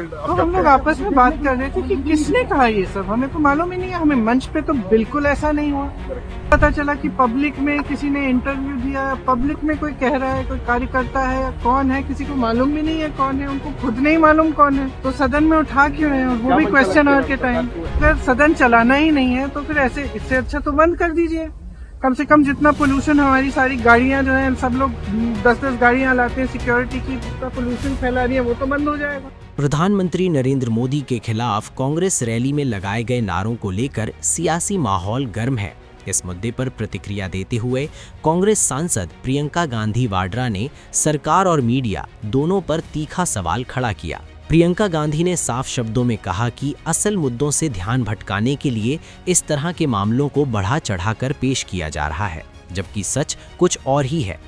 Called. तो हम लोग आपस में बात कर रहे थे कि किसने कहा ये सब, हमें तो मालूम ही नहीं है। हमें मंच पे तो बिल्कुल ऐसा नहीं हुआ। पता चला कि पब्लिक में किसी ने इंटरव्यू दिया, पब्लिक में कोई कह रहा है, कोई कार्यकर्ता है, कौन है किसी को मालूम भी नहीं है कौन है, उनको खुद नहीं मालूम कौन है, तो सदन में उठा क्यों रहे हैं, और वो भी क्वेश्चन आवर के टाइम। अगर सदन चलाना ही नहीं है तो फिर ऐसे, इससे अच्छा तो बंद कर दीजिए। कम से कम जितना पोल्यूशन, हमारी सारी गाड़ियां जो हैं, सब लोग 10-10 गाड़ियां लाते हैं सिक्योरिटी की, जितना पोल्यूशन फैला रही है वो तो बंद हो जाएगा। प्रधानमंत्री नरेंद्र मोदी के खिलाफ कांग्रेस रैली में लगाए गए नारों को लेकर सियासी माहौल गर्म है। इस मुद्दे पर प्रतिक्रिया देते हुए कांग्रेस सांसद प्रियंका गांधी वाड्रा ने सरकार और मीडिया दोनों पर तीखा सवाल खड़ा किया। प्रियंका गांधी ने साफ शब्दों में कहा कि असल मुद्दों से ध्यान भटकाने के लिए इस तरह के मामलों को बढ़ा चढ़ाकर पेश किया जा रहा है, जबकि सच कुछ और ही है।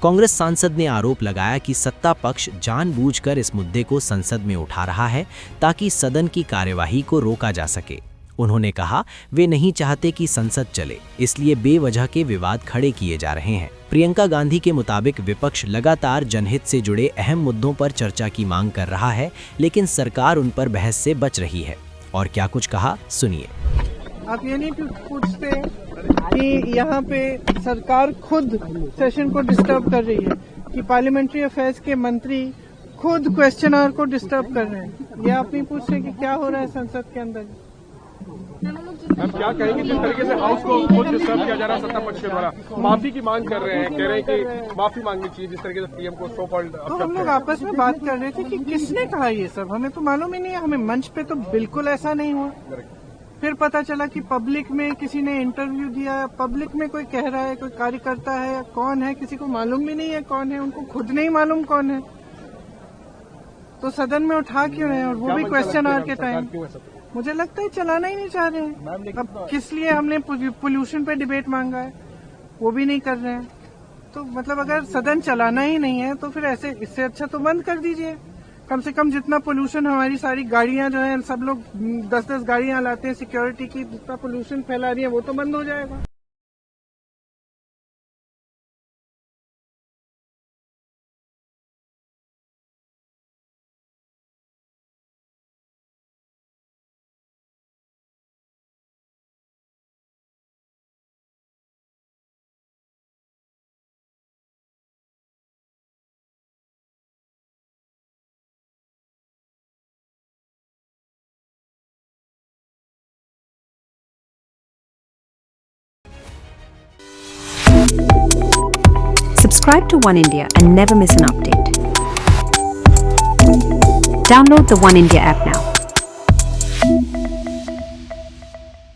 कांग्रेस सांसद ने आरोप लगाया कि सत्ता पक्ष जानबूझकर इस मुद्दे को संसद में उठा रहा है ताकि सदन की कार्यवाही को रोका जा सके। उन्होंने कहा वे नहीं चाहते कि संसद चले, इसलिए बेवजह के विवाद खड़े किए जा रहे हैं। प्रियंका गांधी के मुताबिक विपक्ष लगातार जनहित से जुड़े अहम मुद्दों पर चर्चा की मांग कर रहा है, लेकिन सरकार उन पर बहस से बच रही है। और क्या कुछ कहा, सुनिए। आप ये नहीं पूछते कि यहाँ पे सरकार खुद सेशन को डिस्टर्ब कर रही है, कि पार्लियामेंट्री अफेयर्स के मंत्री खुद क्वेश्चन आवर को डिस्टर्ब कर रहे हैं। ये आप नहीं पूछते कि क्या हो रहा है संसद के अंदर। हम क्या कहेंगे जिस तरीके से हाउस को खुद डिस्टर्ब किया जा रहा है सत्ता पक्ष के द्वारा, माफी की मांग कर रहे हैं, कह रहे हैं कि माफी मांगनी चाहिए जिस तरीके से पीएम को सो कॉल्ड। तो हम लोग आपस में बात कर रहे थे कि किसने कहा ये सब, हमें तो मालूम ही नहीं है। हमें मंच पे तो बिल्कुल ऐसा नहीं हुआ। फिर पता चला कि पब्लिक में किसी ने इंटरव्यू दिया, पब्लिक में कोई कह रहा है, कोई कार्यकर्ता है, कौन है किसी को मालूम भी नहीं है कौन है, उनको खुद नहीं मालूम कौन है, तो सदन में उठा क्यों रहे हैं, और वो भी क्वेश्चन आवर के टाइम। मुझे लगता है चलाना ही नहीं चाह रहे हैं। अब किस लिए हमने पोल्यूशन पे डिबेट मांगा है, वो भी नहीं कर रहे हैं। तो मतलब अगर सदन चलाना ही नहीं है तो फिर ऐसे, इससे अच्छा तो बंद कर दीजिए। कम से कम जितना पोल्यूशन, हमारी सारी गाड़ियां जो हैं, सब लोग 10-10 गाड़ियां लाते हैं सिक्योरिटी की, जितना पोल्यूशन फैला रही है वो तो बंद हो जाएगा। Subscribe to One India and never miss an update. Download the One India app now.